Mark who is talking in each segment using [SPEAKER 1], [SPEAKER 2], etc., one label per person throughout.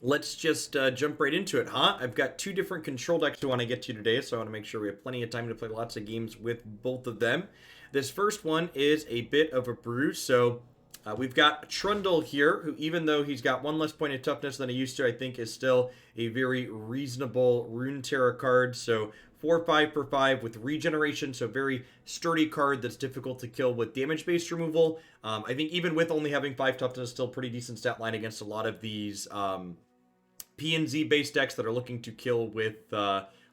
[SPEAKER 1] let's just jump right into it, huh? I've got two different control decks I want to get to today, so I want to make sure we have plenty of time to play lots of games with both of them. This first one is a bit of a brew, so we've got Trundle here, who even though he's got one less point of toughness than he used to, I think is still a very reasonable Runeterra card, so 4/5 per 5 with regeneration, so very sturdy card that's difficult to kill with damage-based removal. I think even with only having 5 toughness, still pretty decent stat line against a lot of these P and Z based decks that are looking to kill with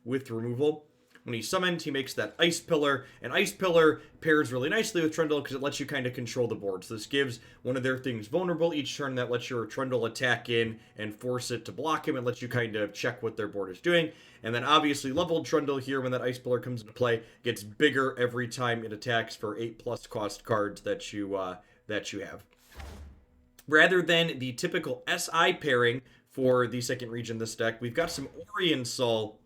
[SPEAKER 1] removal. When he's summoned, he makes that Ice Pillar, and Ice Pillar pairs really nicely with Trundle because it lets you kind of control the board. So this gives one of their things vulnerable each turn that lets your Trundle attack in and force it to block him and lets you kind of check what their board is doing. And then obviously leveled Trundle here, when that Ice Pillar comes into play, gets bigger every time it attacks for 8+ cost cards that you have. Rather than the typical SI pairing for the second region this deck, we've got some Aurelion Sol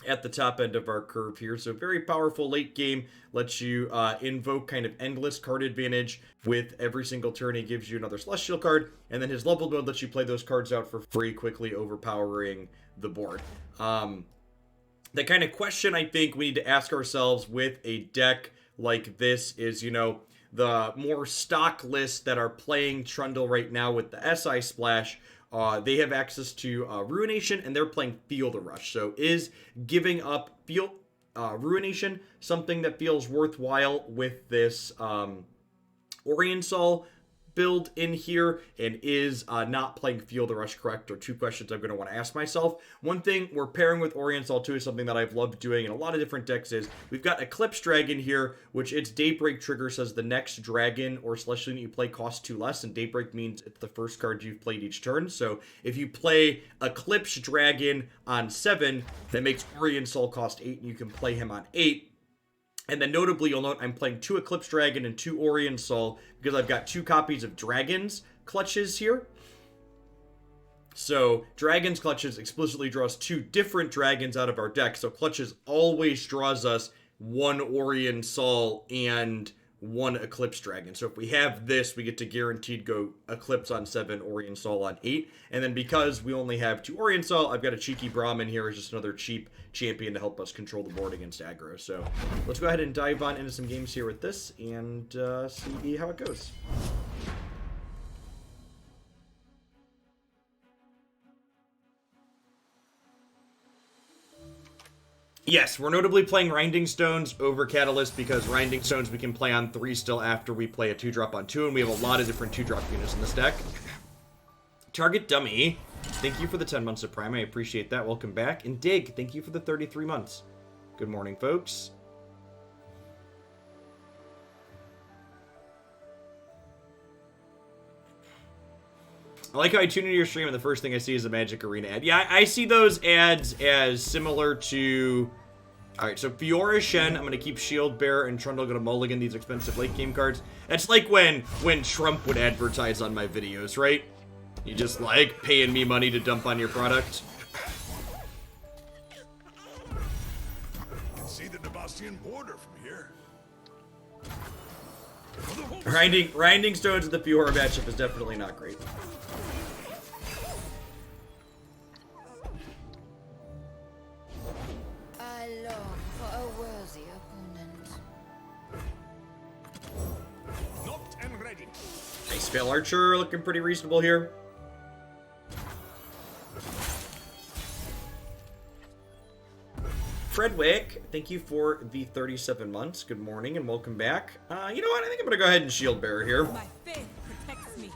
[SPEAKER 1] at the top end of our curve here. So very powerful late game, lets you invoke kind of endless card advantage with every single turn. He gives you another Celestial card, and then his leveled mode lets you play those cards out for free, quickly overpowering the board. The kind of question I think we need to ask ourselves with a deck like this is, the more stock lists that are playing Trundle right now with the SI Splash, they have access to Ruination, and they're playing Feel the Rush. So is giving up Ruination something that feels worthwhile with this Aurelion Sol build in here, and is not playing Feel the Rush correct? Or two questions I'm going to want to ask myself. One thing we're pairing with Aurelion Sol too is something that I've loved doing in a lot of different decks is we've got Eclipse Dragon here, which its Daybreak trigger says the next dragon or celestial you play costs 2 less, and Daybreak means it's the first card you've played each turn. So if you play Eclipse Dragon on 7, that makes Aurelion Sol cost 8, and you can play him on 8. And then notably, you'll note I'm playing 2 Eclipse Dragon and 2 Aurelion Sol because I've got 2 copies of Dragon's Clutches here. So Dragon's Clutches explicitly draws 2 different dragons out of our deck. So Clutches always draws us 1 Aurelion Sol and 1 Eclipse Dragon. So if we have this, we get to guaranteed go Eclipse on 7, Aurelion Sol on 8. And then because we only have 2 Aurelion Sol, I've got a cheeky Brahmin here as just another cheap champion to help us control the board against aggro. So let's go ahead and dive on into some games here with this and see how it goes. Yes, we're notably playing Rinding Stones over Catalyst because Rinding Stones we can play on 3 still after we play a 2-drop on 2, and we have a lot of different 2-drop units in this deck. Target Dummy, thank you for the 10 months of Prime, I appreciate that, welcome back. And Dig, thank you for the 33 months. Good morning, folks. I like how I tune into your stream and the first thing I see is a Magic Arena ad. Yeah, I see those ads as similar to... Alright, so Fiora and Shen, I'm going to keep Shield Bearer, and Trundle going to mulligan these expensive late game cards. That's like when Trump would advertise on my videos, right? You just like paying me money to dump on your product.
[SPEAKER 2] You can see the Nebastian border from here.
[SPEAKER 1] Grinding Stones with the Fiora matchup is definitely not great.
[SPEAKER 3] I long for a worthy opponent.
[SPEAKER 2] Knocked and ready.
[SPEAKER 1] Nice Veil Archer, looking pretty reasonable here. Fredwick, thank you for the 37 months. Good morning and welcome back. You know what? I think I'm going to go ahead and Shield Bearer here.
[SPEAKER 4] My faith protects me.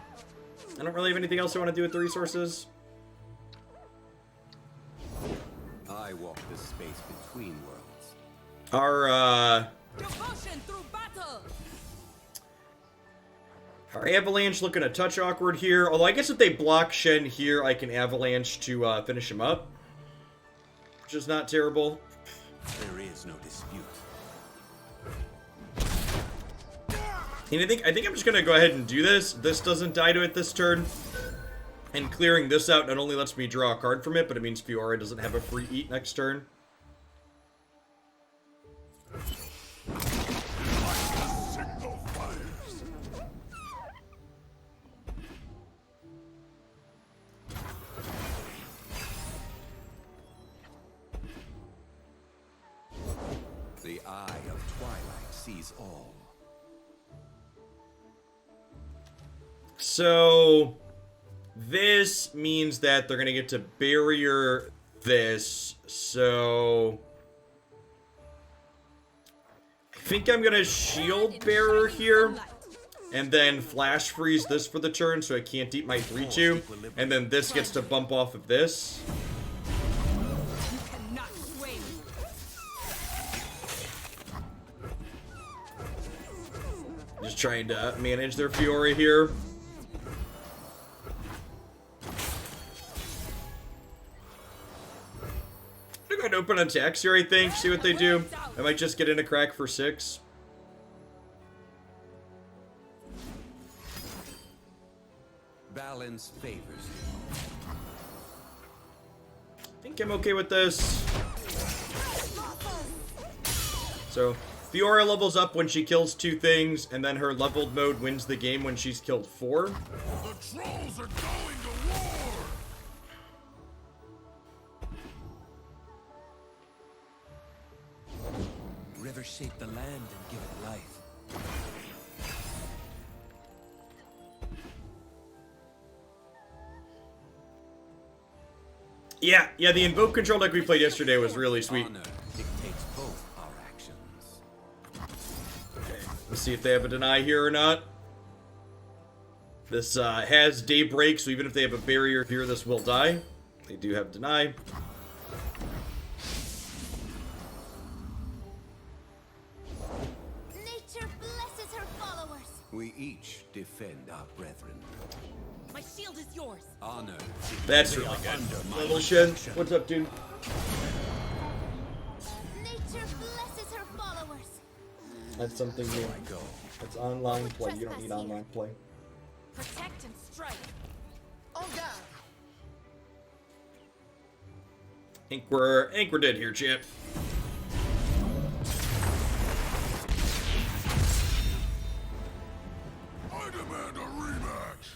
[SPEAKER 1] I don't really have anything else I want to do with the resources.
[SPEAKER 5] I walk the space between worlds.
[SPEAKER 1] Our
[SPEAKER 4] Devotion through battle.
[SPEAKER 1] Our Avalanche looking a touch awkward here. Although I guess if they block Shen here, I can Avalanche to finish him up. Which is not terrible.
[SPEAKER 5] There is no dispute.
[SPEAKER 1] And I think I'm just gonna go ahead and do this. This doesn't die to it this turn. And clearing this out not only lets me draw a card from it, but it means Fiora doesn't have a free eat next turn.
[SPEAKER 2] Signal fires.
[SPEAKER 5] sees all.
[SPEAKER 1] So this means that they're gonna get to barrier this. So I think I'm gonna shield bearer here, and then flash freeze this for the turn so I can't eat my 3-2, and then this gets to bump off of this.
[SPEAKER 4] You cannot sway me.
[SPEAKER 1] Just trying to manage their Fiora here. I'm going to open attacks here, I think. See what they do. I might just get in a crack for 6.
[SPEAKER 5] Balance favors you.
[SPEAKER 1] I think I'm okay with this. So, Fiora levels up when she kills 2 things, and then her leveled mode wins the game when she's killed 4.
[SPEAKER 2] The trolls are going to war!
[SPEAKER 5] Rivers shape the land and give it life.
[SPEAKER 1] Yeah, the invoke control deck we played yesterday was really sweet.
[SPEAKER 5] Honor dictates both our actions.
[SPEAKER 1] Okay, let's see if they have a deny here or not. This has daybreak, so even if they have a barrier here, this will die. They do have deny.
[SPEAKER 3] Nature blesses her followers.
[SPEAKER 5] We each defend our brethren.
[SPEAKER 4] My shield is yours.
[SPEAKER 5] Honor.
[SPEAKER 1] That's really good. Little Shen, what's up, dude?
[SPEAKER 3] Nature blesses her followers.
[SPEAKER 1] That's something new.
[SPEAKER 5] Go.
[SPEAKER 1] That's online play. You don't need online play.
[SPEAKER 4] Protect and strike.
[SPEAKER 3] Oh God.
[SPEAKER 1] I think we're dead here, champ.
[SPEAKER 2] I demand a rematch!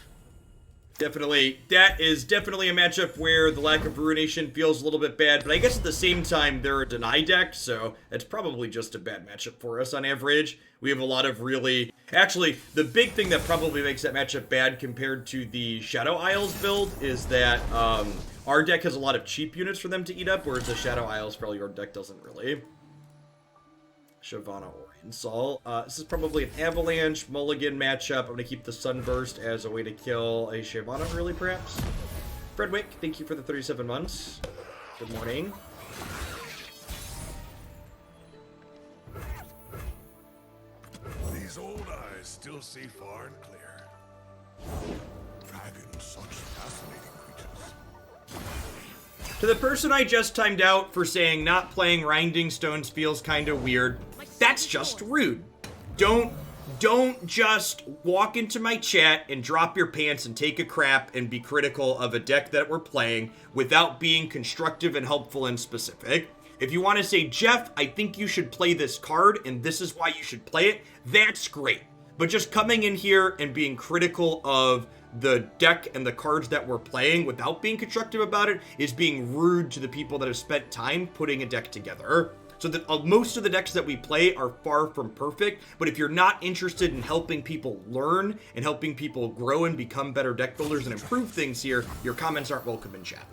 [SPEAKER 1] Definitely, that is definitely a matchup where the lack of ruination feels a little bit bad, but I guess at the same time, they're a deny deck, so it's probably just a bad matchup for us on average. We have a lot of really... Actually, the big thing that probably makes that matchup bad compared to the Shadow Isles build is that our deck has a lot of cheap units for them to eat up, whereas the Shadow Isles, probably your deck doesn't really. Shyvana Aurelion Sol. This is probably an Avalanche Mulligan matchup. I'm going to keep the Sunburst as a way to kill a Shyvana early, perhaps. Fredwick, thank you for the 37 months. Good morning.
[SPEAKER 2] These old eyes still see far and clear. Dragons, such fascinating creatures.
[SPEAKER 1] To the person I just timed out for saying not playing Grinding Stones feels kind of weird, that's just rude. Don't just walk into my chat and drop your pants and take a crap and be critical of a deck that we're playing without being constructive and helpful and specific. If you want to say, Jeff, I think you should play this card and this is why you should play it, that's great. But just coming in here and being critical of the deck and the cards that we're playing without being constructive about it is being rude to the people that have spent time putting a deck together. So that most of the decks that we play are far from perfect, but if you're not interested in helping people learn and helping people grow and become better deck builders and improve things here, your comments aren't welcome in chat.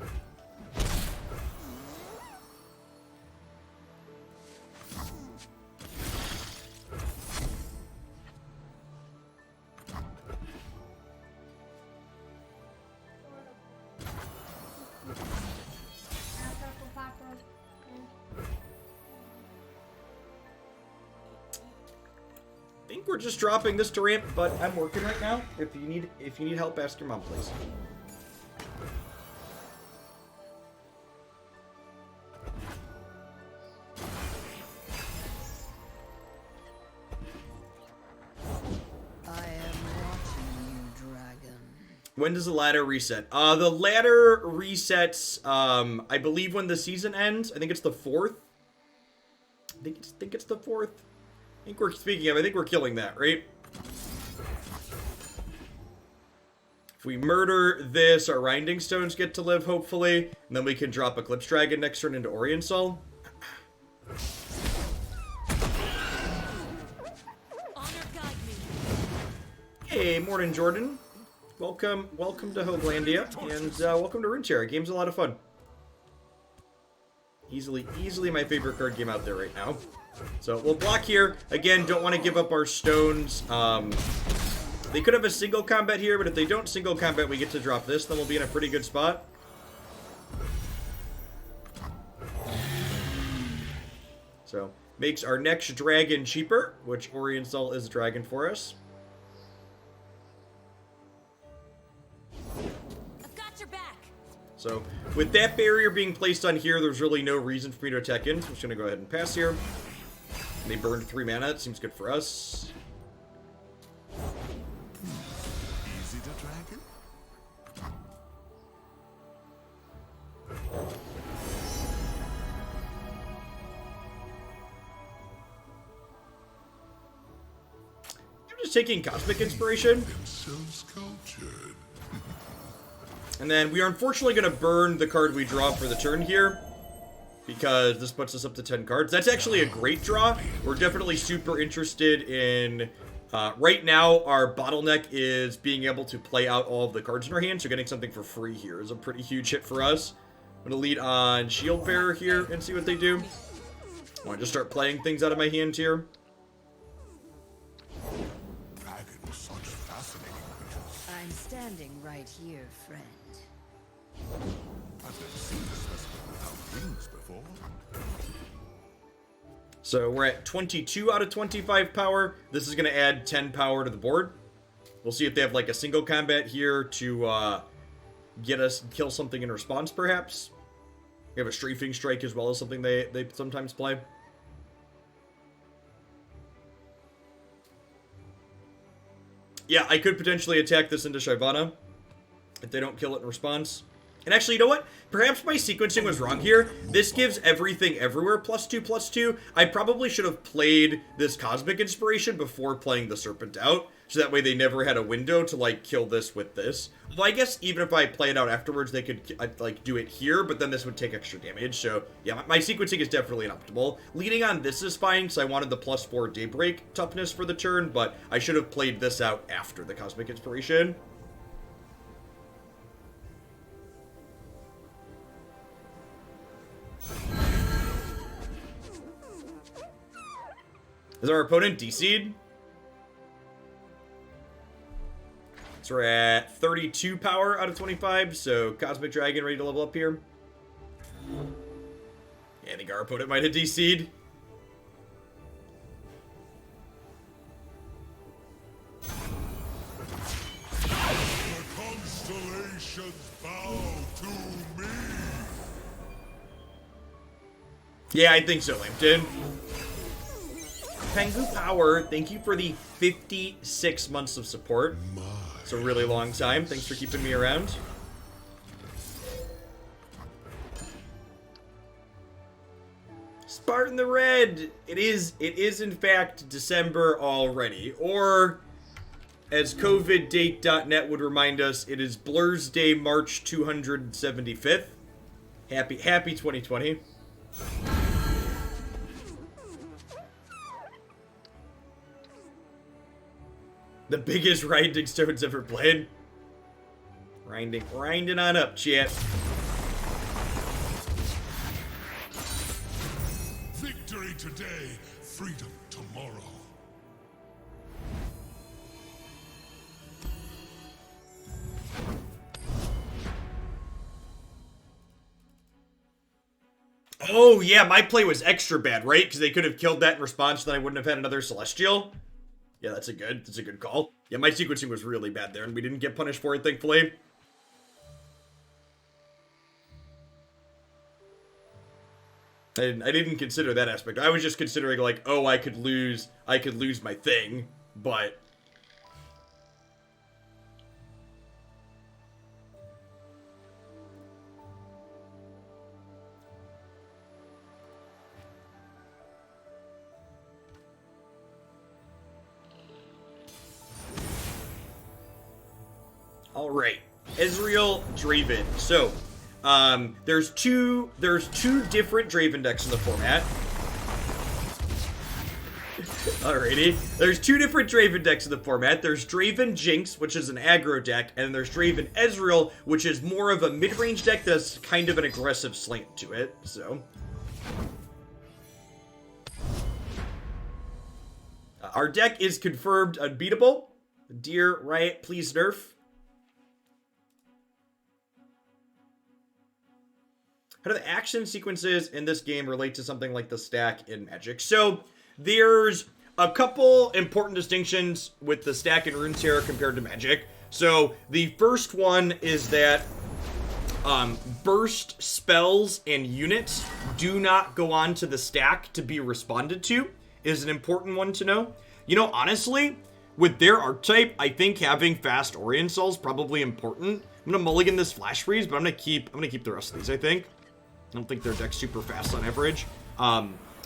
[SPEAKER 1] I think we're just dropping this to ramp, but I'm working right now. If you need help, ask your mom, please.
[SPEAKER 3] I am watching you, dragon.
[SPEAKER 1] When does the ladder reset? The ladder resets, I believe when the season ends. I think it's the 4th. I think it's the 4th. I think we're killing that, right? If we murder this, our Grinding Stones get to live, hopefully. And then we can drop Eclipse Dragon next turn into Aurelion Sol. Hey, morning, Jordan. Welcome to Hoaglandia, and welcome to Runeterra. Game's a lot of fun. Easily my favorite card game out there right now. So we'll block here. Again, don't want to give up our stones. They could have a single combat here, but if they don't single combat, we get to drop this. Then we'll be in a pretty good spot. So makes our next dragon cheaper, which Aurelion Sol is a dragon for us. So, with that barrier being placed on here, there's really no reason for me to attack in. So I'm just going to go ahead and pass here. They burned 3 mana. It seems good for us.
[SPEAKER 2] Easy to dragon?
[SPEAKER 1] I'm just taking Cosmic Inspiration.
[SPEAKER 2] So sculptured.
[SPEAKER 1] And then we are unfortunately going to burn the card we draw for the turn here, because this puts us up to 10 cards. That's actually a great draw. We're definitely super interested in... right now, our bottleneck is being able to play out all of the cards in our hand, so getting something for free here is a pretty huge hit for us. I'm going to lead on Shield Bearer here and see what they do. I want to just start playing things out of my hand here.
[SPEAKER 2] Dragons, such fascinating creatures.
[SPEAKER 3] I'm standing right here, friend.
[SPEAKER 2] I've never seen a specimen without wings before.
[SPEAKER 1] So we're at 22 out of 25 power. This is going to add 10 power to the board. We'll see if they have like a single combat here to get us kill something in response, perhaps. We have a Strafing Strike as well as something they sometimes play. Yeah, I could potentially attack this into Shyvana if they don't kill it in response. And actually, you know what? Perhaps my sequencing was wrong here. This gives everything everywhere +2/+2. I probably should have played this Cosmic Inspiration before playing the Serpent out, so that way they never had a window to, like, kill this with this. Although I guess even if I play it out afterwards, they could, like, do it here, but then this would take extra damage. So, yeah, my sequencing is definitely optimal. Leading on this is fine, because I wanted the +4 Daybreak toughness for the turn, but I should have played this out after the Cosmic Inspiration. Is our opponent DC'd? So we're at 32 power out of 25, so Cosmic Dragon ready to level up here. Yeah, I think our opponent might have DC'd.
[SPEAKER 2] The constellations bow to me.
[SPEAKER 1] Yeah, I think so, Lampton. Pengu Power, thank you for the 56 months of support. It's a really long time. Thanks for keeping me around. Spartan the Red! It is in fact December already. Or, as COVIDdate.net would remind us, it is Blur's Day, March 275th. Happy 2020. The biggest grinding stones ever played. Grinding on up, chat.
[SPEAKER 2] Victory today, freedom tomorrow.
[SPEAKER 1] Oh, yeah, my play was extra bad, right? Because they could have killed that in response, then I wouldn't have had another Celestial. Yeah, that's a good call. Yeah, my sequencing was really bad there, and we didn't get punished for it, thankfully. I didn't consider that aspect. I was just considering, like, oh, I could lose my thing, but... All right, Ezreal Draven. So, there's two different Draven decks in the format. Alrighty. There's two different Draven decks in the format. There's Draven Jinx, which is an aggro deck, and there's Draven Ezreal, which is more of a mid-range deck that's kind of an aggressive slant to it, so. Our deck is confirmed unbeatable. Dear Riot, please nerf. How do the action sequences in this game relate to something like the stack in Magic? So, there's a couple important distinctions with the stack in Runeterra compared to Magic. So, the first one is that burst spells and units do not go onto the stack to be responded to, is an important one to know. You know, honestly, with their archetype, I think having fast Aurelion Sol is probably important. I'm gonna mulligan this Flash Freeze, but I'm gonna keep the rest of these, I think. I don't think their deck's super fast on average.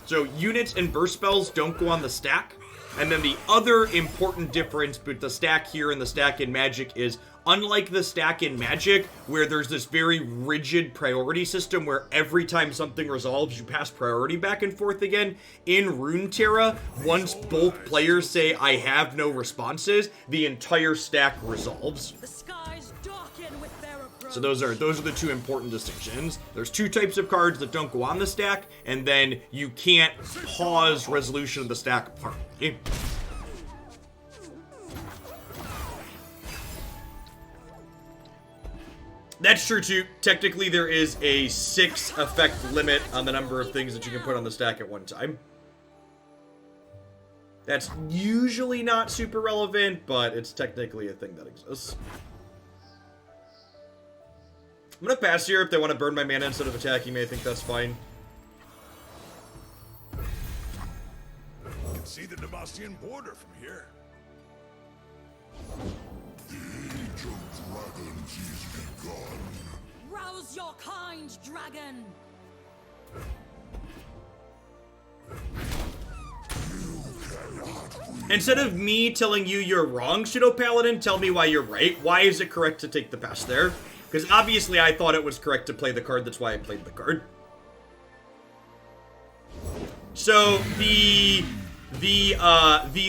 [SPEAKER 1] So units and burst spells don't go on the stack. And then the other important difference between the stack here and the stack in Magic is, unlike the stack in Magic, where there's this very rigid priority system where every time something resolves, you pass priority back and forth again, in Runeterra, once both players say, I have no responses, the entire stack resolves.
[SPEAKER 4] The skies darken with their approach.
[SPEAKER 1] So those are the two important distinctions. There's two types of cards that don't go on the stack, and then you can't pause resolution of the stack permanently. That's true too. Technically, there is a 6 effect limit on the number of things that you can put on the stack at one time. That's usually not super relevant, but it's technically a thing that exists. I'm gonna pass here if they want to burn my mana instead of attacking me. I think that's fine.
[SPEAKER 2] You can see the Nebastian border from here. The age of dragons is begun.
[SPEAKER 4] Rouse your kind, dragon!
[SPEAKER 1] Instead of me telling you you're wrong, Pseudo Paladin, tell me why you're right. Why is it correct to take the pass there? Because obviously I thought it was correct to play the card, that's why I played the card. So the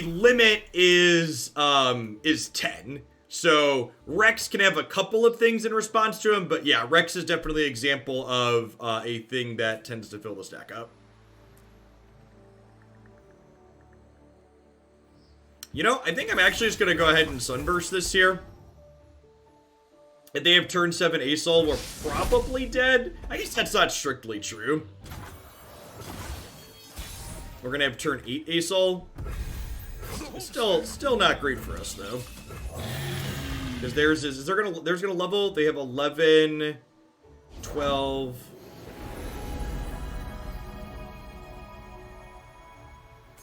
[SPEAKER 1] limit is 10. So Rex can have a couple of things in response to him, but yeah, Rex is definitely an example of a thing that tends to fill the stack up. You know, I think I'm actually just gonna go ahead and Sunburst this here. If they have turn 7 Asol, we're probably dead. I guess that's not strictly true. We're gonna have turn 8 Asol. Still not great for us though. Because there's gonna level, they have 11, 12.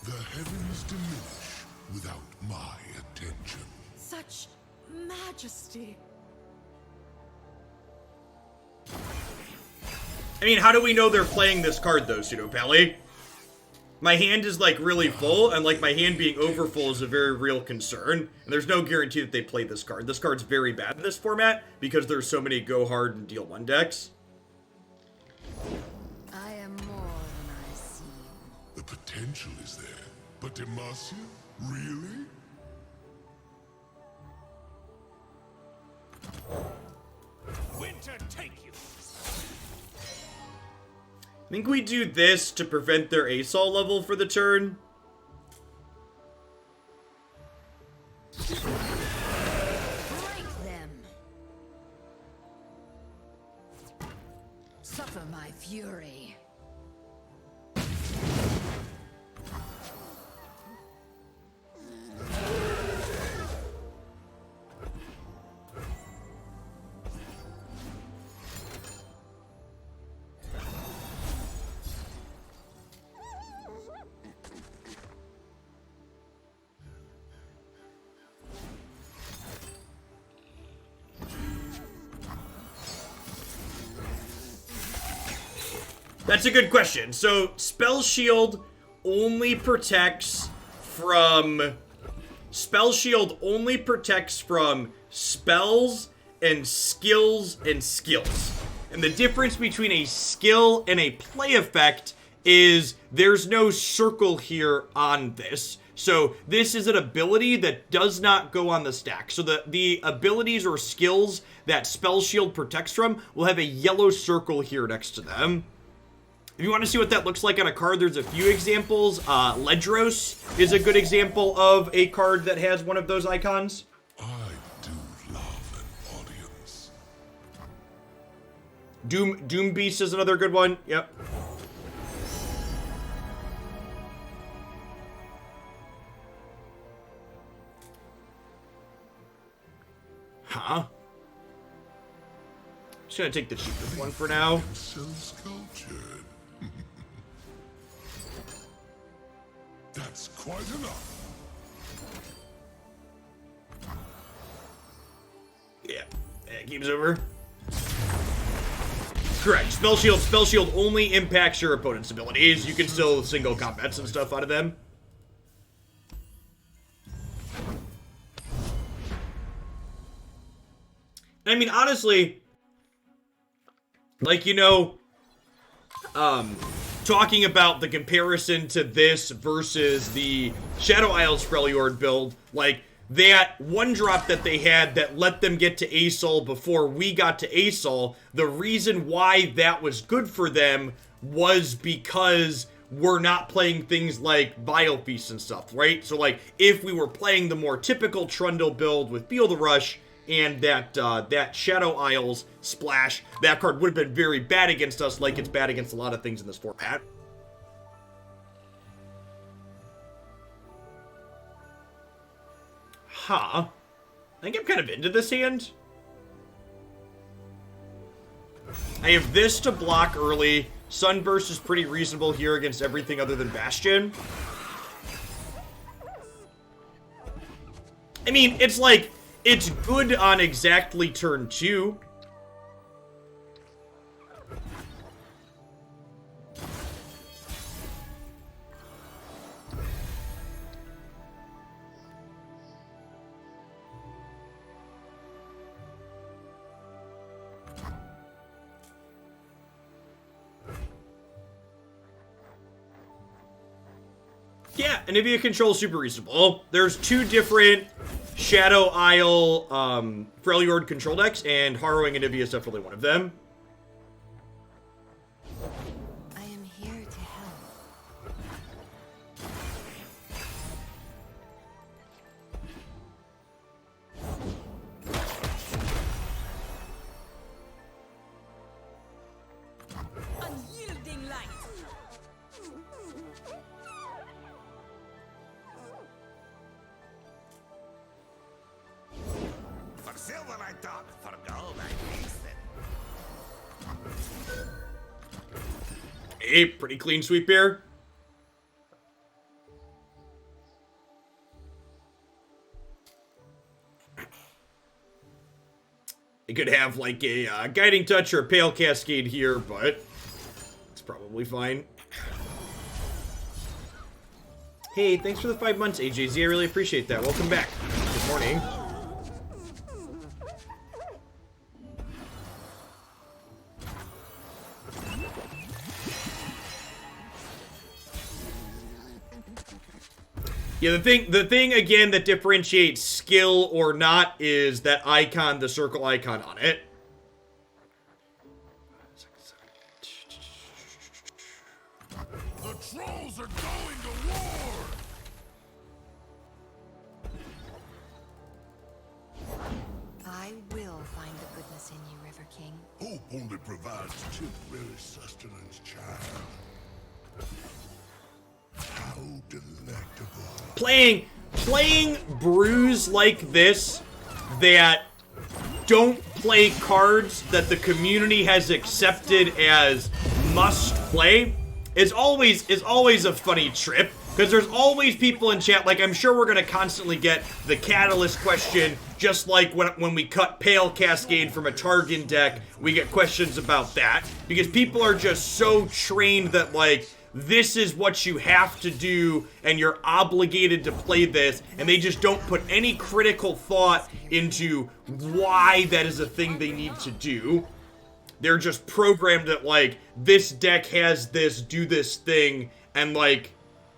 [SPEAKER 2] The heavens diminish without my attention.
[SPEAKER 4] Such majesty.
[SPEAKER 1] I mean, how do we know they're playing this card though, Pseudo Pally? My hand is like really full, and like my hand being over full is a very real concern. And there's no guarantee that they play this card. This card's very bad in this format because there's so many go hard and deal 1 decks.
[SPEAKER 3] I am more than I seem.
[SPEAKER 2] The potential is there, but Demacia? Really? Winter take you!
[SPEAKER 1] I think we do this to prevent their Asol level for the turn.
[SPEAKER 3] Break them. Suffer my fury.
[SPEAKER 1] That's a good question. So, Spell Shield only protects from... Spell Shield only protects from spells and skills and skills. And the difference between a skill and a play effect is there's no circle here on this. So this is an ability that does not go on the stack. So the abilities or skills that Spell Shield protects from will have a yellow circle here next to them. If you want to see what that looks like on a card, there's a few examples. Ledros is a good example of a card that has one of those icons.
[SPEAKER 2] I do love an audience.
[SPEAKER 1] Doom Beast is another good one. Yep. Huh? Just gonna take the cheapest one for now.
[SPEAKER 2] So sculptured. That's quite enough.
[SPEAKER 1] Yeah, game's over. Correct. Spell Shield only impacts your opponent's abilities. You can still single combats and stuff out of them. I mean, honestly, like, you know, talking about the comparison to this versus the Shadow Isles Freljord build, like, that one drop that they had that let them get to Asol before we got to Asol, the reason why that was good for them was because we're not playing things like Biofeast and stuff, right? So, like, if we were playing the more typical Trundle build with Feel the Rush and that Shadow Isles splash, that card would have been very bad against us, like it's bad against a lot of things in this format. Huh. I think I'm kind of into this hand. I have this to block early. Sunburst is pretty reasonable here against everything other than Bastion. I mean, it's like, it's good on exactly turn 2. Yeah, Anivia control is super reasonable. There's 2 different Shadow Isle Freljord control decks, and Harrowing Anivia is definitely one of them.
[SPEAKER 3] I am here to help.
[SPEAKER 4] Unyielding light.
[SPEAKER 5] For silver I talk, for gold I feast it.
[SPEAKER 1] Hey, pretty clean sweep here. It could have like a Guiding Touch or a Pale Cascade here, but it's probably fine. Hey, thanks for the 5 months, AJZ. I really appreciate that. Welcome back. Good morning. Yeah, the thing again that differentiates skill or not is that icon, the circle icon on it.
[SPEAKER 2] The trolls are going to war!
[SPEAKER 3] I will find the goodness in you, River King.
[SPEAKER 2] Hope only provides temporary sustenance, child. How delectable.
[SPEAKER 1] Playing brews like this that don't play cards that the community has accepted as must play is always a funny trip, because there's always people in chat, like I'm sure we're gonna constantly get the Catalyst question, just like when we cut Pale Cascade from a Targon deck, we get questions about that, because people are just so trained that like this is what you have to do and you're obligated to play this, and they just don't put any critical thought into why that is a thing they need to do. they're just programmed that, like, this deck has this, do this thing, and, like,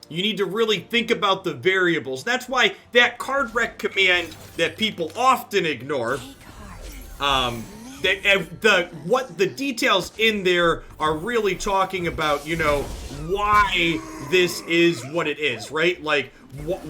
[SPEAKER 1] you need to really think about the variables. That's why that card rec command that people often ignore, what the details in there are really talking about, you know, why this is what it is, right? Like,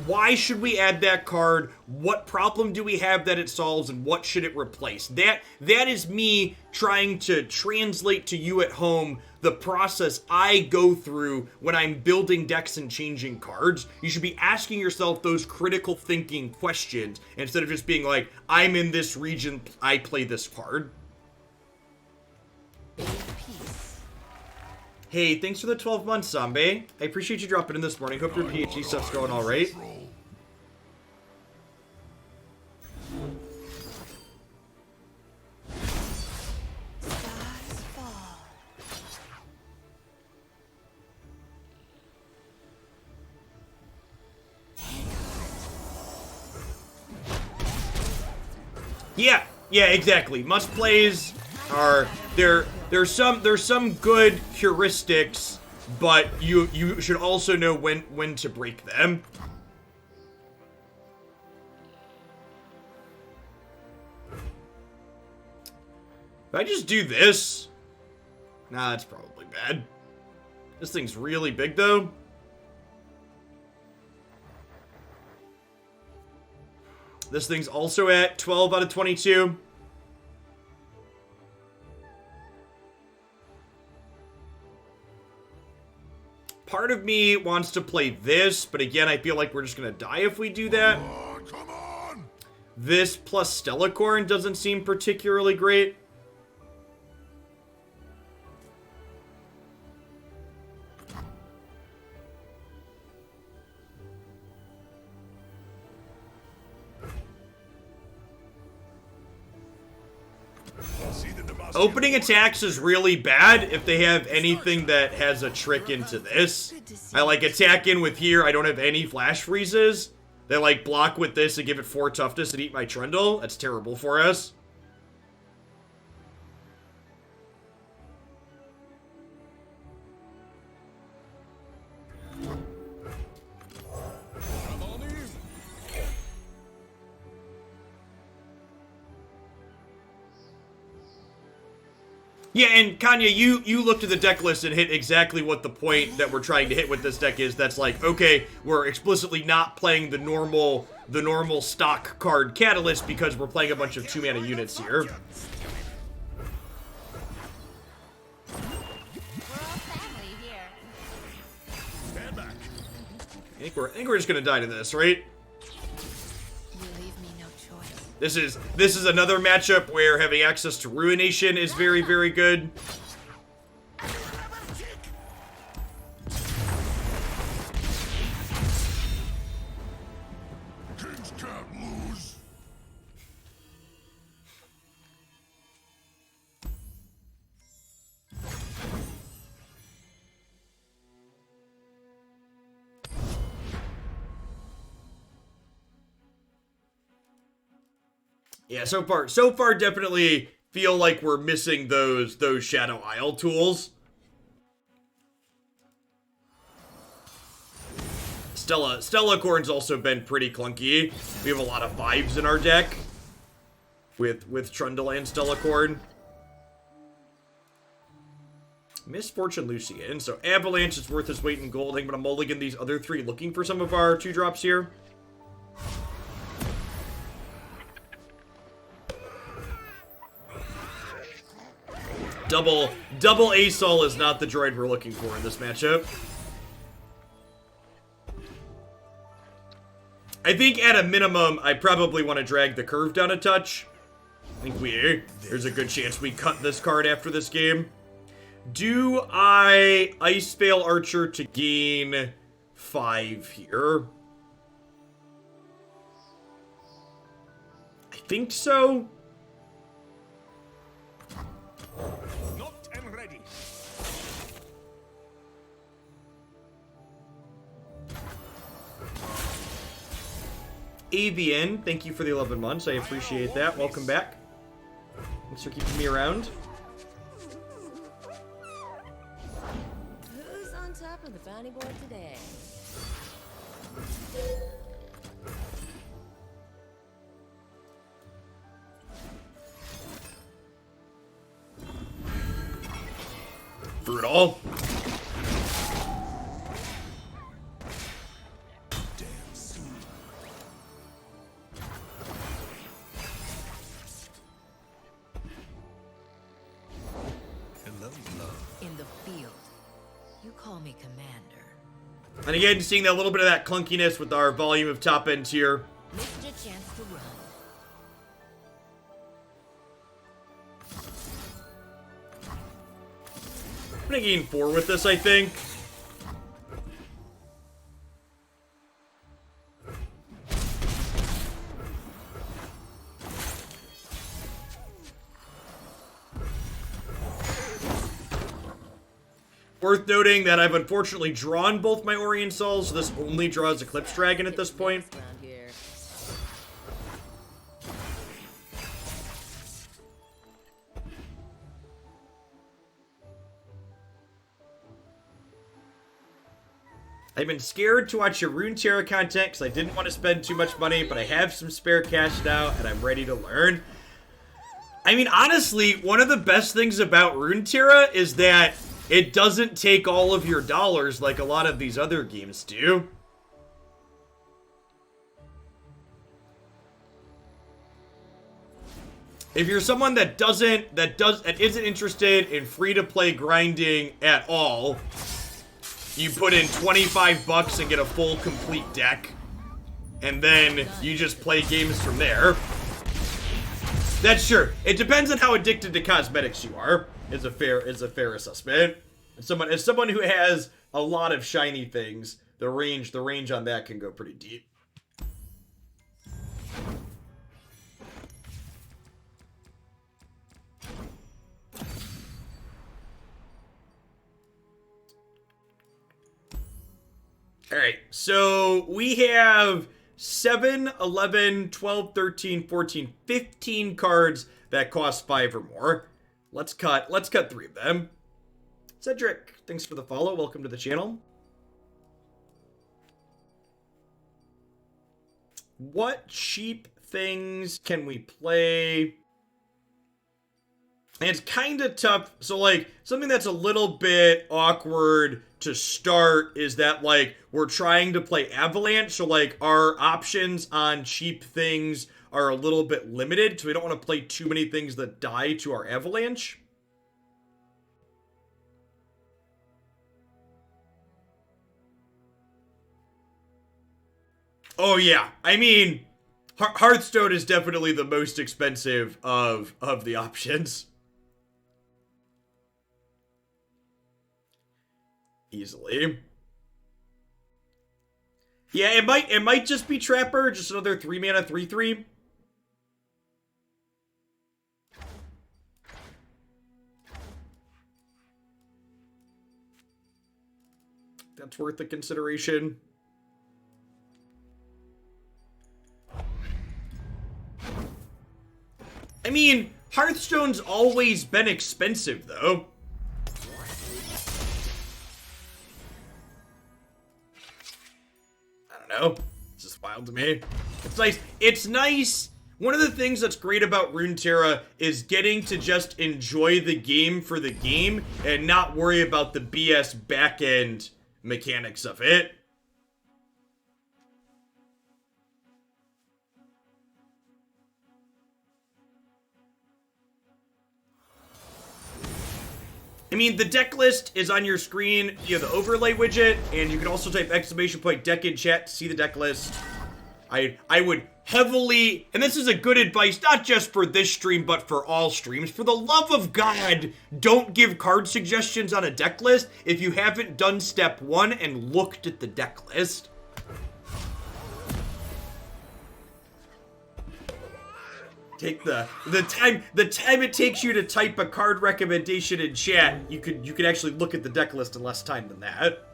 [SPEAKER 1] why should we add that card? What problem do we have that it solves, and what should it replace? That is me trying to translate to you at home the process I go through when I'm building decks and changing cards. You should be asking yourself those critical thinking questions instead of just being like, I'm in this region, I play this card. Hey, thanks for the 12 months, Zombie. I appreciate you dropping in this morning. Hope your PhD stuff's going all right. Yeah, exactly. Must plays are there's some good heuristics, but you should also know when to break them. If I just do this, nah, that's probably bad. This thing's really big though. This thing's also at 12 out of 22. Part of me wants to play this, but again, I feel like we're just gonna die if we do that.
[SPEAKER 2] Come on!
[SPEAKER 1] This plus Stellacorn doesn't seem particularly great. Opening attacks is really bad if they have anything that has a trick into this. I like attack in with here. I don't have any flash freezes. They like block with this and give it 4 toughness and eat my Trundle. That's terrible for us. Yeah, and Kanya, you looked at the deck list and hit exactly what the point that we're trying to hit with this deck is. That's like, okay, we're explicitly not playing the normal stock card Catalyst because we're playing a bunch of 2-mana units here. I think we're just gonna die to this, right? This is another matchup where having access to Ruination is very, very good.
[SPEAKER 2] Kings can't lose.
[SPEAKER 1] Yeah, so far definitely feel like we're missing those Shadow Isle tools. Stellacorn's also been pretty clunky. We have a lot of 5s in our deck with Trundle and Stellacorn. Misfortune Lucian. So Avalanche is worth its weight in gold. I'm gonna mulligan these other 3 looking for some of our 2-drops here. Double Asol is not the droid we're looking for in this matchup. I think at a minimum, I probably want to drag the curve down a touch. I think there's a good chance we cut this card after this game. Do I Ice Veil Archer to gain 5 here? I think so. AVN, thank you for the 11 months. I appreciate that. Welcome back. Thanks for keeping me around.
[SPEAKER 6] top of the bounty board today.
[SPEAKER 1] Brutal.
[SPEAKER 3] In the field, you call me commander.
[SPEAKER 1] And again, seeing that little bit of that clunkiness with our volume of top end here.
[SPEAKER 3] Missed your chance to run.
[SPEAKER 1] I'm gonna gain 4 with this, I think. Worth noting that I've unfortunately drawn both my Aurelion Sols, so this only draws Eclipse Dragon at this point.
[SPEAKER 6] Around here.
[SPEAKER 1] I've been scared to watch your Runeterra content because I didn't want to spend too much money, but I have some spare cash now, and I'm ready to learn. I mean, honestly, one of the best things about Runeterra is that it doesn't take all of your dollars like a lot of these other games do. If you're someone that isn't interested in free-to-play grinding at all, you put in 25 bucks and get a full complete deck, and then you just play games from there. That's sure. It depends on how addicted to cosmetics you are. Is a fair assessment. As someone who has a lot of shiny things, the range on that can go pretty deep. All right, so we have 7, 11, 12, 13, 14, 15 cards that cost 5 or more. Let's cut 3 of them. Cedric, thanks for the follow. Welcome to the channel. What cheap things can we play? And it's kind of tough. So, like, something that's a little bit awkward to start is that, like, we're trying to play Avalanche. So, like, our options on cheap things are a little bit limited. So we don't want to play too many things that die to our Avalanche. Oh, yeah. I mean, Hearthstone is definitely the most expensive of the options. Easily. Yeah, it might just be Trapper, just another 3 mana 3/3. That's worth the consideration. I mean, Hearthstone's always been expensive, though. I don't know. It's just wild to me. It's nice. It's nice. One of the things that's great about Runeterra is getting to just enjoy the game for the game and not worry about the BS back-end mechanics of it. I mean, the deck list is on your screen via the overlay widget, and you can also type !deck in chat to see the deck list. I would heavily, and this is a good advice, not just for this stream, but for all streams. For the love of God, don't give card suggestions on a deck list if you haven't done step 1 and looked at the deck list. Take the time it takes you to type a card recommendation in chat. You could actually look at the deck list in less time than that.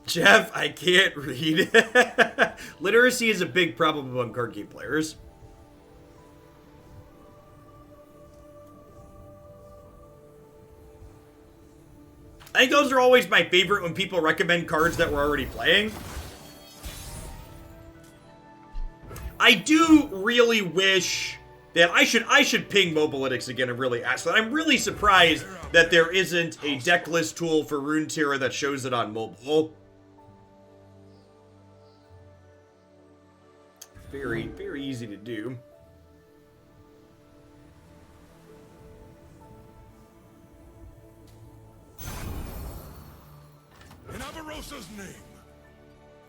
[SPEAKER 1] Jeff, I can't read. Literacy is a big problem among card game players. I think those are always my favorite when people recommend cards that we're already playing. I do really wish that I should ping Mobalytics again and really ask that. I'm really surprised that there isn't a deck list tool for Runeterra that shows it on mobile. Very, very easy to do.
[SPEAKER 2] In Avarosa's name.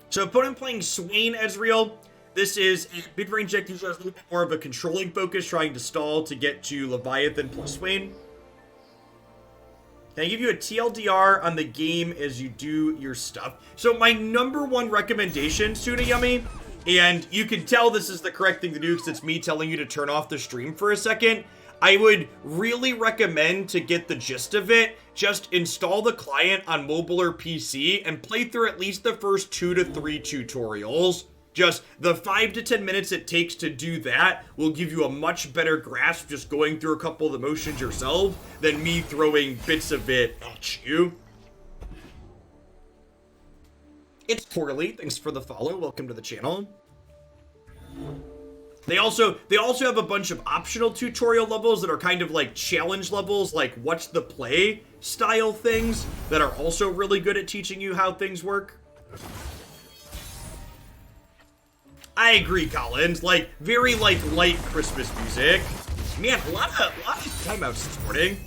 [SPEAKER 1] So opponent playing Swain Ezreal. This is a mid-range deck usually has a little bit more of a controlling focus, trying to stall to get to Leviathan plus Swain. Can I give you a TLDR on the game as you do your stuff? So my number one recommendation, Tsunayami, and you can tell this is the correct thing to do because it's me telling you to turn off the stream for a second. I would really recommend, to get the gist of it, just install the client on mobile or PC and play through at least the first 2 to 3 tutorials. Just the 5 to 10 minutes it takes to do that will give you a much better grasp just going through a couple of the motions yourself than me throwing bits of it at you. It's Poorly. Thanks for the follow. Welcome to the channel. They also have a bunch of optional tutorial levels that are kind of like challenge levels, like what's the play style things that are also really good at teaching you how things work. I agree, Collins. Like, very, like, light Christmas music. Man, a lot of timeouts this morning.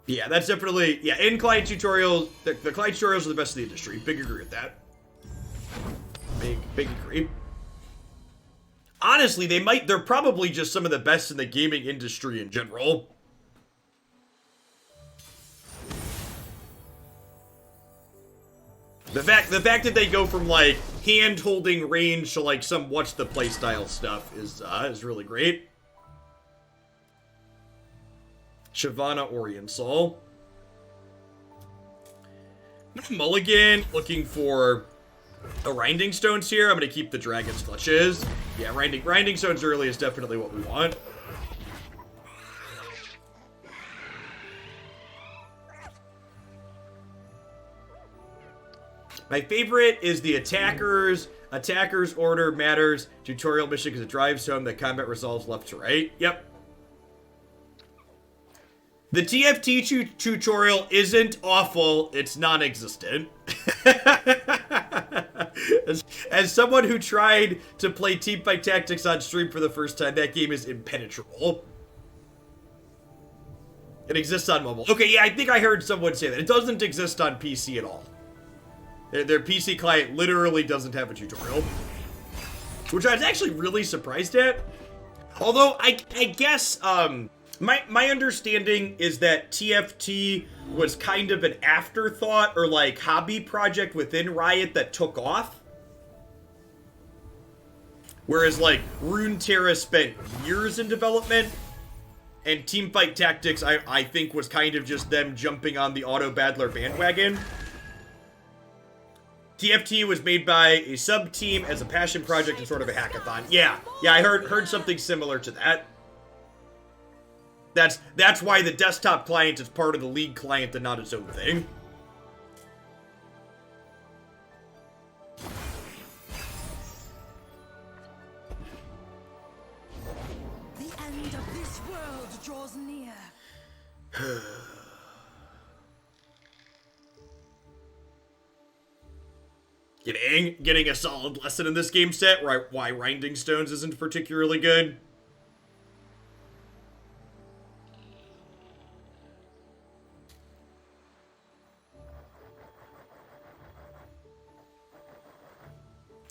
[SPEAKER 1] Yeah, that's definitely... Yeah, in client tutorials, the client tutorials are the best in the industry. Big agree with that. Big agree. Honestly, they're probably just some of the best in the gaming industry in general. The fact that they go from, like, hand-holding range to, like, some what's the playstyle stuff is really great. Shyvana Aurelion Sol. Mulligan, looking for a Grinding Stones here. I'm going to keep the Dragon's Clutches. Yeah, Grinding Stones early is definitely what we want. My favorite is the Attackers. Attackers order matters. Tutorial mission because it drives home that combat resolves left to right. Yep. The TFT tutorial isn't awful. It's non-existent. As someone who tried to play Teamfight Tactics on stream for the first time, that game is impenetrable. It exists on mobile. Okay, yeah, I think I heard someone say that. It doesn't exist on PC at all. Their PC client literally doesn't have a tutorial. Which I was actually really surprised at. Although, I guess, my understanding is that TFT was kind of an afterthought or, like, hobby project within Riot that took off. Whereas, like, Runeterra spent years in development. And Teamfight Tactics, I think, was kind of just them jumping on the Auto Battler bandwagon. TFT was made by a sub-team as a passion project and sort of a hackathon. Yeah, I heard something similar to that. That's why the desktop client is part of the League client and not its own thing.
[SPEAKER 4] The end of this world draws near.
[SPEAKER 1] Getting a solid lesson in this game set, why Grinding Stones isn't particularly good.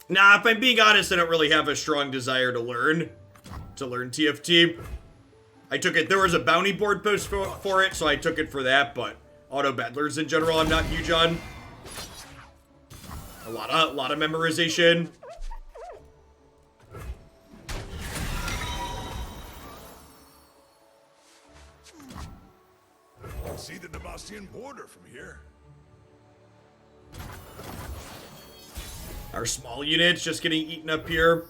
[SPEAKER 1] Nah, if I'm being honest, I don't really have a strong desire to learn TFT. I took it, there was a bounty board post for it, so I took it for that, but auto battlers in general I'm not huge on. A lot of memorization.
[SPEAKER 2] Can see the Demacian border from here.
[SPEAKER 1] Our small units just getting eaten up here.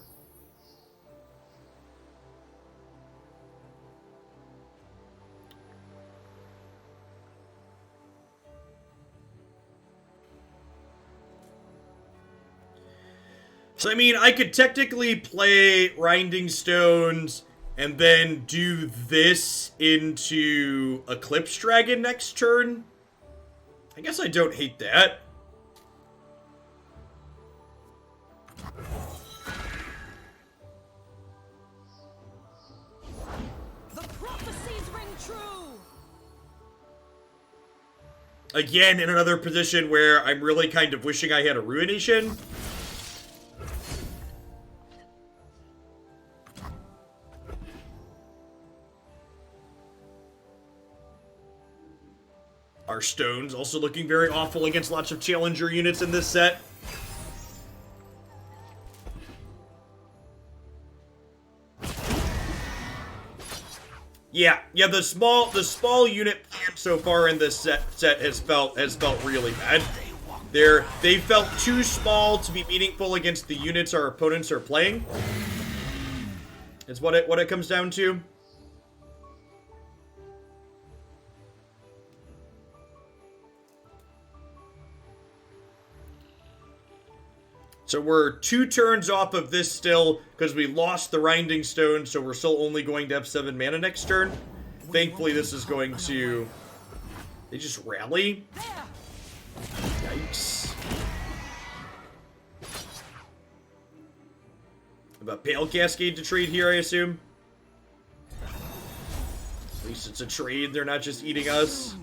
[SPEAKER 1] So, I mean, I could technically play Grinding Stones and then do this into Eclipse Dragon next turn. I guess I don't hate that.
[SPEAKER 4] The prophecies ring true.
[SPEAKER 1] Again, in another position where I'm really kind of wishing I had a Ruination. Our stones also looking very awful against lots of challenger units in this set. Yeah, the small unit plan so far in this set has felt really bad. They felt too small to be meaningful against the units our opponents are playing. It's what it comes down to. So we're 2 turns off of this still, because we lost the Grinding Stone, so we're still only going to have 7 mana next turn. Thankfully, this is going to... They just rally? Yikes. About Pale Cascade to trade here, I assume? At least it's a trade, they're not just eating us.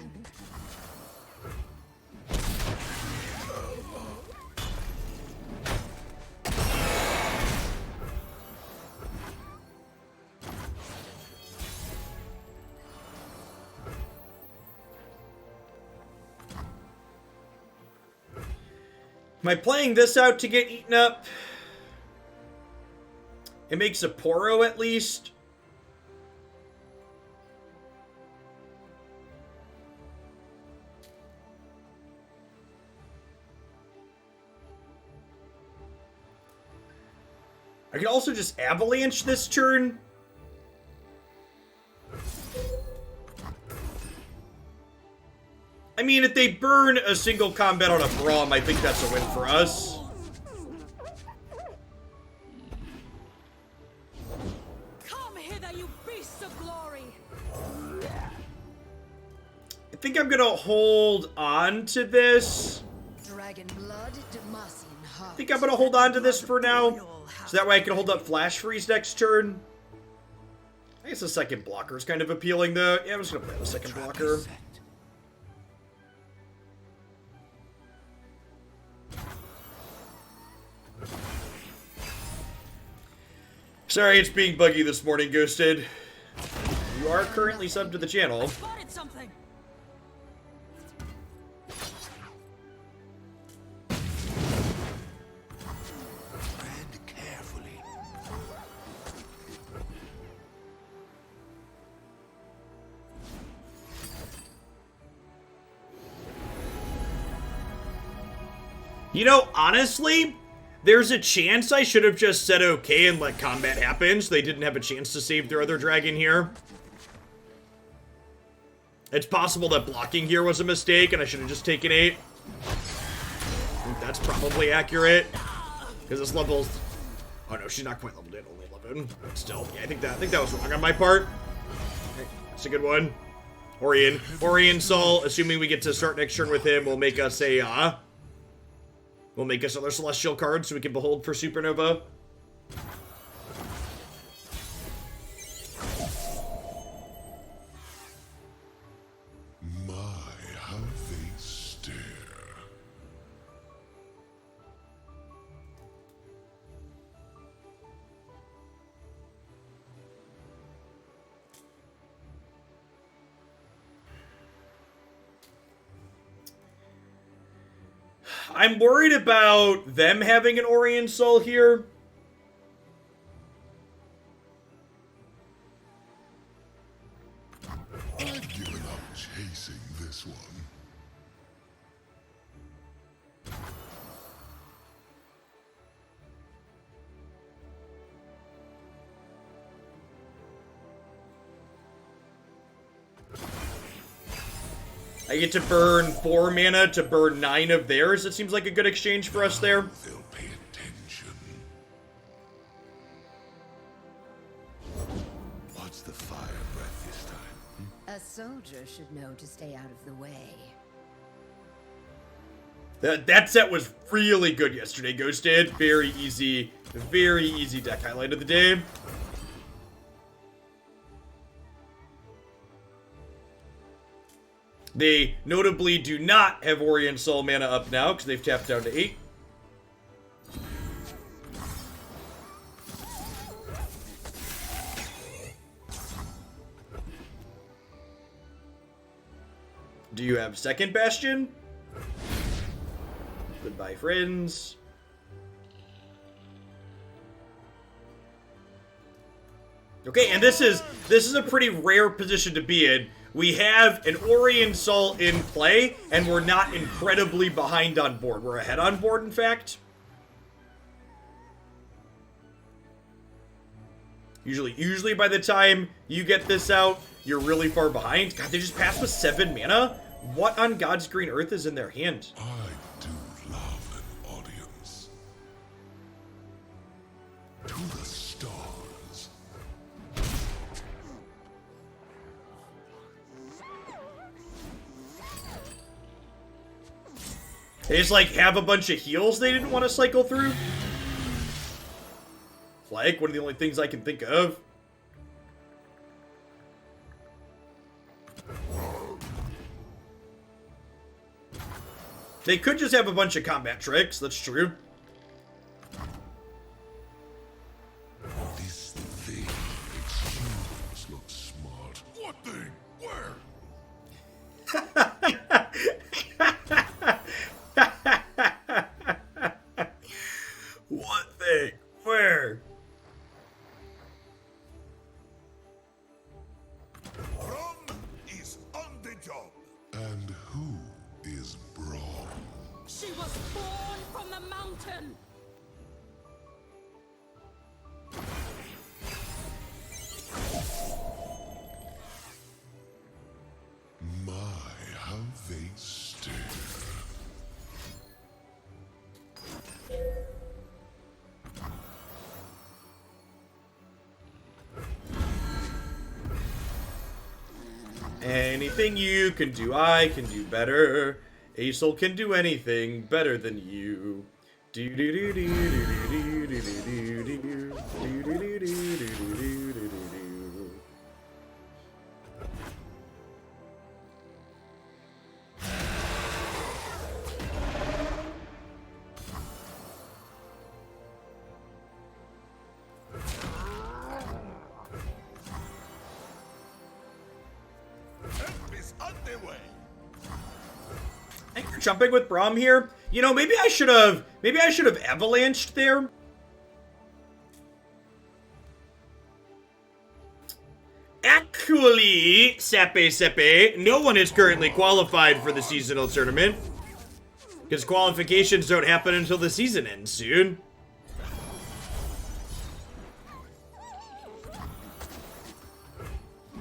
[SPEAKER 1] Am I playing this out to get eaten up? It makes a Poro at least. I can also just Avalanche this turn. I mean, if they burn a single combat on a Braum, I think that's a win for us.
[SPEAKER 4] Come hither, you beasts of glory.
[SPEAKER 1] I think I'm gonna hold on to this.
[SPEAKER 3] Dragon blood, Demacian heart.
[SPEAKER 1] I think I'm gonna hold on to this for now. So that way I can hold up Flash Freeze next turn. I guess the second blocker is kind of appealing though. Yeah, I'm just gonna play the second blocker. Sorry, it's being buggy this morning, Ghosted. You are currently subbed to the channel.
[SPEAKER 4] Spotted something.
[SPEAKER 5] Tread carefully.
[SPEAKER 1] You know, honestly, there's a chance I should have just said okay and let combat happen so they didn't have a chance to save their other dragon here. It's possible that blocking here was a mistake and I should have just taken 8. I think that's probably accurate. Because this level's... Oh no, she's not quite leveled in, only 11. But still, yeah, I think that was wrong on my part. That's a good one. Aurelion Sol, assuming we get to start next turn with him, will make us a, we'll make us another Celestial card so we can behold for Supernova.
[SPEAKER 2] My, how they stare.
[SPEAKER 1] I'm worried about them having an Aurelion Sol here.
[SPEAKER 2] I've given up chasing this one.
[SPEAKER 1] I get to burn 4 mana to burn 9 of theirs. It seems like a good exchange for us there.
[SPEAKER 2] They'll pay attention.
[SPEAKER 5] What's the fire breath this time?
[SPEAKER 3] A soldier should know to stay out of the way.
[SPEAKER 1] That set was really good yesterday, Ghosted. Very easy deck highlight of the day. They notably do not have Aurelion Sol mana up now because they've tapped down to 8. Do you have second Bastion? Goodbye, friends. Okay, and this is a pretty rare position to be in. We have an Aurelion Sol in play, and we're not incredibly behind on board. We're ahead on board, in fact. Usually by the time you get this out, you're really far behind. God, they just passed with 7 mana? What on God's green earth is in their hand?
[SPEAKER 2] I do love an audience. To the stars.
[SPEAKER 1] They just, like, have a bunch of heals they didn't want to cycle through? Like, one of the only things I can think of. They could just have a bunch of combat tricks, that's true.
[SPEAKER 2] This thing makes humans look smart. What thing? Where?
[SPEAKER 1] What thing? Where?
[SPEAKER 2] Rum is on the job. And who is Braum?
[SPEAKER 4] She was born from the mountain.
[SPEAKER 2] My, how they stare.
[SPEAKER 1] Anything you can do, I can do better. Asol can do anything better than you. Do do do do do do do do do do do do do do do.
[SPEAKER 2] Help is underway.
[SPEAKER 1] I think we're jumping with Braum here. You know, maybe I should have avalanched there. Actually, Sepe, no one is currently qualified for the seasonal tournament. Because qualifications don't happen until the season ends soon.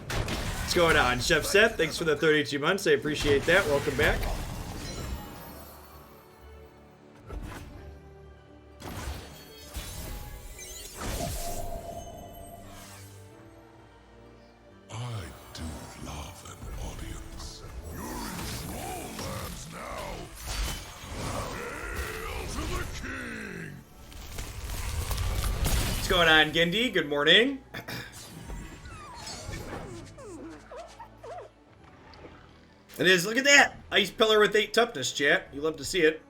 [SPEAKER 1] What's going on, Chef Seth? Thanks for the 32 months. I appreciate that. Welcome back.
[SPEAKER 2] I do love an audience. You're in Troll Lands now. Hail to the king!
[SPEAKER 1] What's going on, Gendy? Good morning. It is. Look at that! Ice Pillar with 8 toughness, chat. You love to see it.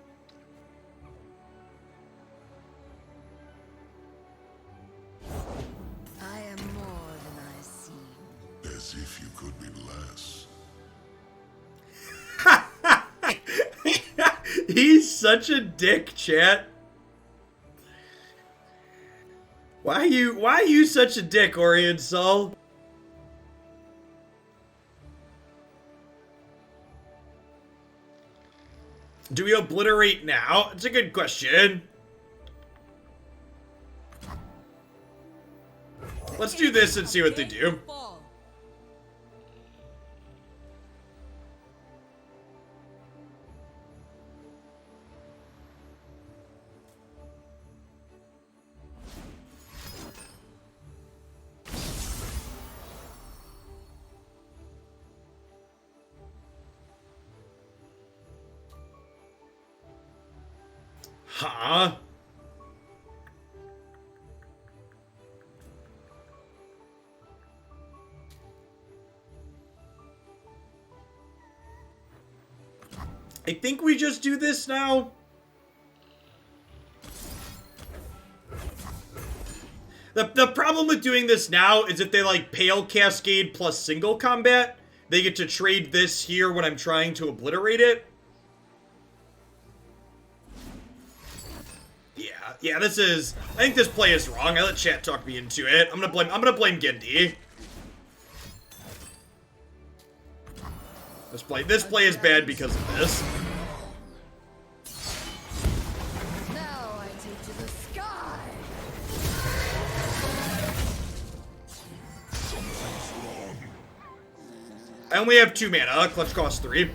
[SPEAKER 3] I am more than I seem.
[SPEAKER 2] As if you could be less.
[SPEAKER 1] He's such a dick, chat. Why are you such a dick, Aurelion Sol? Do we obliterate now? It's a good question. Let's do this and see what they do.
[SPEAKER 4] Fall.
[SPEAKER 1] Huh? I think we just do this now. The problem with doing this now is if they like Pale Cascade plus single combat, they get to trade this here when I'm trying to obliterate it. Yeah, this is... I think this play is wrong. I let chat talk me into it. I'm gonna blame Gendy. This play is bad because of this.
[SPEAKER 4] Now I take to the sky.
[SPEAKER 1] I only have 2 mana. Clutch costs 3.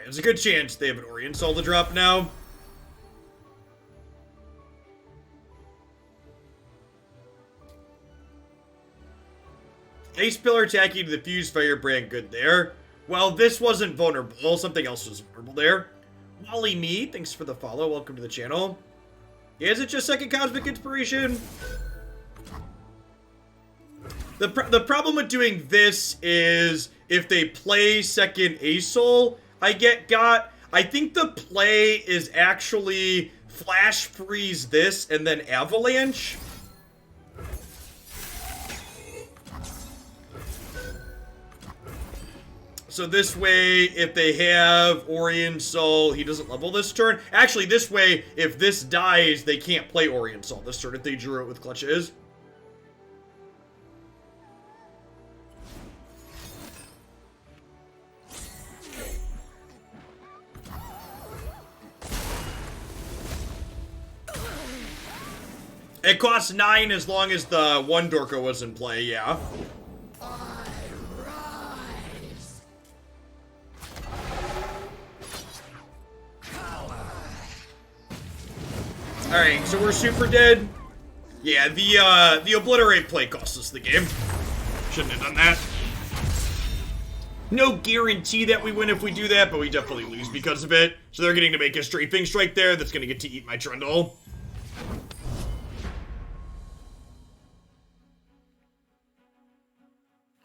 [SPEAKER 1] There's a good chance they have an Aurelion Sol to drop now. Ace Pillar attacking to the Fuse Firebrand, good there. Well, this wasn't vulnerable. Something else was vulnerable there. Wally Me, thanks for the follow. Welcome to the channel. Yeah, is it just second Cosmic Inspiration? The problem with doing this is if they play second Asol, I think the play is actually Flash Freeze this and then Avalanche. So this way, if they have Aurelion Sol, he doesn't level this turn. Actually, this way, if this dies, they can't play Aurelion Sol this turn if they drew it with clutches. It costs 9 as long as the 1 Dorka was in play, yeah. Alright, so we're super dead. Yeah, the Obliterate play cost us the game. Shouldn't have done that. No guarantee that we win if we do that, but we definitely lose because of it. So they're getting to make a strafing strike there that's going to get to eat my Trundle.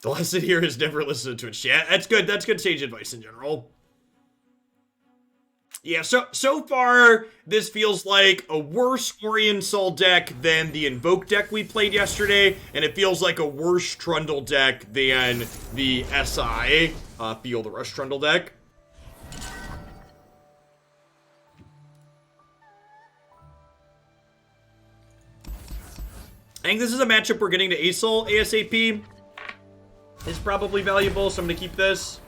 [SPEAKER 1] The lesson here is never listen to Twitch chat. That's good. That's good sage advice in general. Yeah, so far, this feels like a worse Aurelion Sol deck than the Invoke deck we played yesterday, and it feels like a worse Trundle deck than the SI, Field Rush Trundle deck. I think this is a matchup we're getting to Asol ASAP. Is probably valuable, so I'm gonna keep this.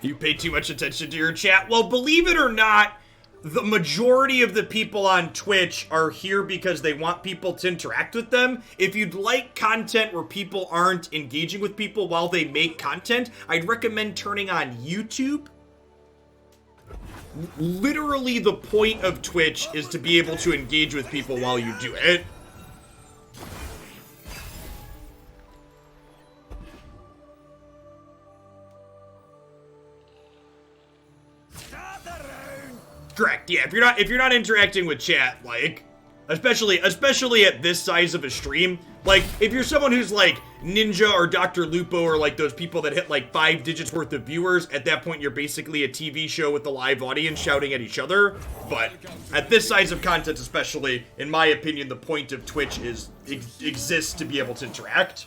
[SPEAKER 1] You pay too much attention to your chat. Well, believe it or not, the majority of the people on Twitch are here because they want people to interact with them. If you'd like content where people aren't engaging with people while they make content, I'd recommend turning on YouTube. Literally, the point of Twitch is to be able to engage with people while you do it. Correct. Yeah, if you're not interacting with chat, like, especially at this size of a stream, like, if you're someone who's like Ninja or Dr. Lupo or like those people that hit like 5 digits worth of viewers, at that point you're basically a TV show with a live audience shouting at each other. But at this size of content especially, in my opinion, the point of Twitch exists to be able to interact.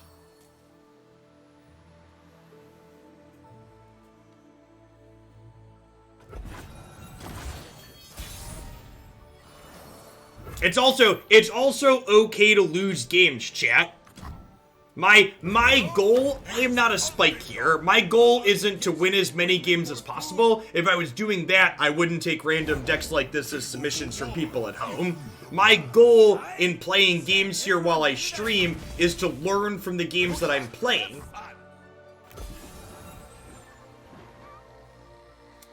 [SPEAKER 1] It's also okay to lose games, chat. My goal, I am not a spike here. My goal isn't to win as many games as possible. If I was doing that, I wouldn't take random decks like this as submissions from people at home. My goal in playing games here while I stream is to learn from the games that I'm playing.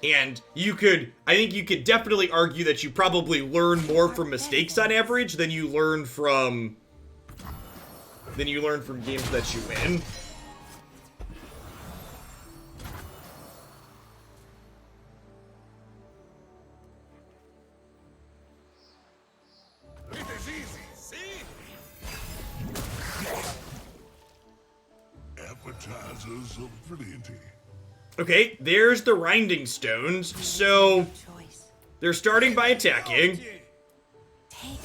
[SPEAKER 1] And I think you could definitely argue that you probably learn more from mistakes on average than you learn from games that you win.
[SPEAKER 2] It is easy, see? Appetizers of brilliancy.
[SPEAKER 1] Okay, there's the Rinding Stones. So
[SPEAKER 3] Choice.
[SPEAKER 1] they're starting by attacking.
[SPEAKER 3] Take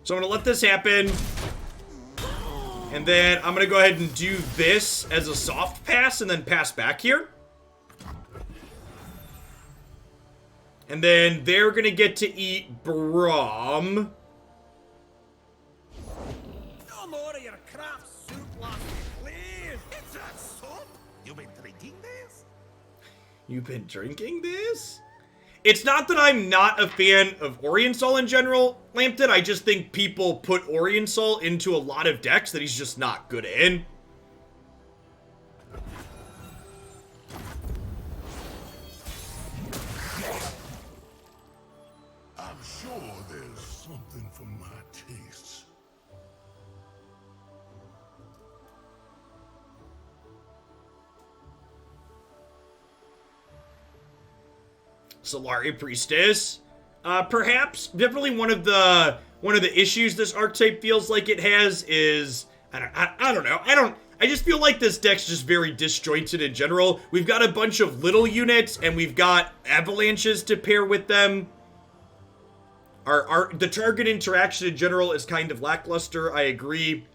[SPEAKER 1] So I'm gonna let this happen. And then I'm gonna go ahead and do this as a soft pass and then pass back here. And then they're gonna get to eat Braum.
[SPEAKER 6] No more of your crap soup, lassie, please. It's that soup. You've been drinking this?
[SPEAKER 1] You've been drinking this? It's not that I'm not a fan of Aurelion Sol in general, Lambton. I just think people put Aurelion Sol into a lot of decks that he's just not good in.
[SPEAKER 2] I'm sure there's something for my tastes.
[SPEAKER 1] Solari Priestess. Perhaps, definitely one of the issues this archetype feels like it has is, I don't know, I just feel like this deck's just very disjointed in general. We've got a bunch of little units, and we've got avalanches to pair with them. The target interaction in general is kind of lackluster, I agree.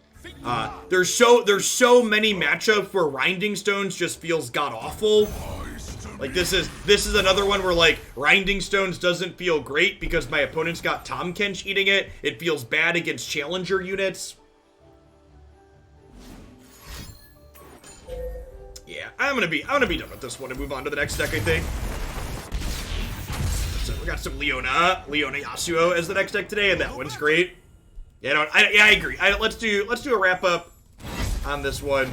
[SPEAKER 1] There's so many matchups where Rinding Stones just feels god-awful. Like, this is another one where, like, Rinding Stones doesn't feel great because my opponent's got Tom Kench eating it. It feels bad against challenger units. Yeah, I'm gonna be done with this one and move on to the next deck, I think. So we got some Leona Yasuo as the next deck today, and that one's great. Yeah, I agree. Let's do a wrap up on this one.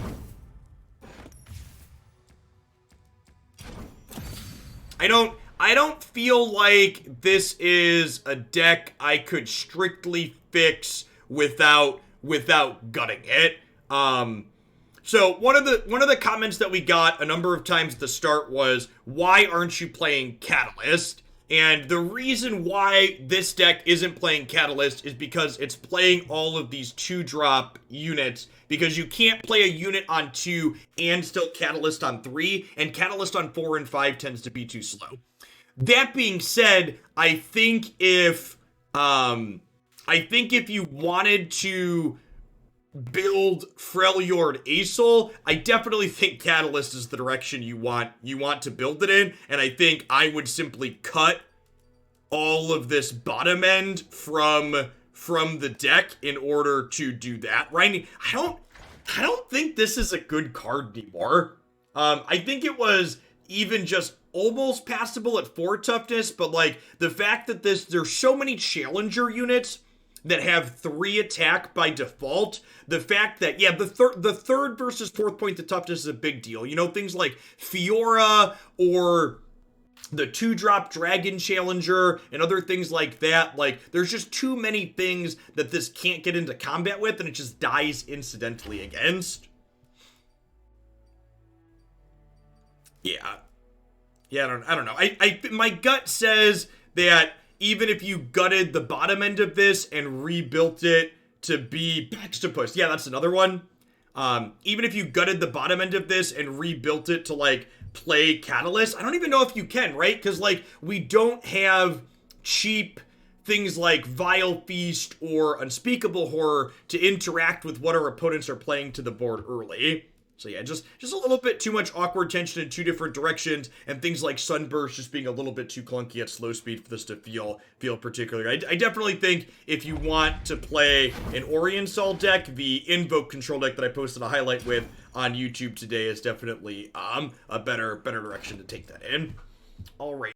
[SPEAKER 1] I don't feel like this is a deck I could strictly fix without gutting it. So one of the comments that we got a number of times at the start was, why aren't you playing Catalyst? And the reason why this deck isn't playing Catalyst is because it's playing all of these 2-drop units, because you can't play a unit on 2 and still Catalyst on 3, and Catalyst on 4 and 5 tends to be too slow. That being said, I think if you wanted to build Freljord Asol, I definitely think Catalyst is the direction you want to build it in, and I think I would simply cut all of this bottom end from the deck in order to do that. Right? I don't think this is a good card anymore. I think it was even just almost passable at 4 toughness, but like the fact that there's so many challenger units that have 3 attack by default. The fact that, yeah, the third versus 4th point to toughness is a big deal. You know, things like Fiora or the 2-drop Dragon Challenger and other things like that. Like, there's just too many things that this can't get into combat with, and it just dies incidentally against. Yeah. Yeah, I don't know. My gut says that even if you gutted the bottom end of this and rebuilt it to be Baxtopus, yeah, that's another one. Even if you gutted the bottom end of this and rebuilt it to, like, play Catalyst, I don't even know if you can, right? Because, like, we don't have cheap things like Vile Feast or Unspeakable Horror to interact with what our opponents are playing to the board early. So yeah, just a little bit too much awkward tension in two different directions, and things like Sunburst just being a little bit too clunky at slow speed for this to feel particular. I definitely think if you want to play an Aurelion Sol deck, the Invoke control deck that I posted a highlight with on YouTube today is definitely a better direction to take that in. All right.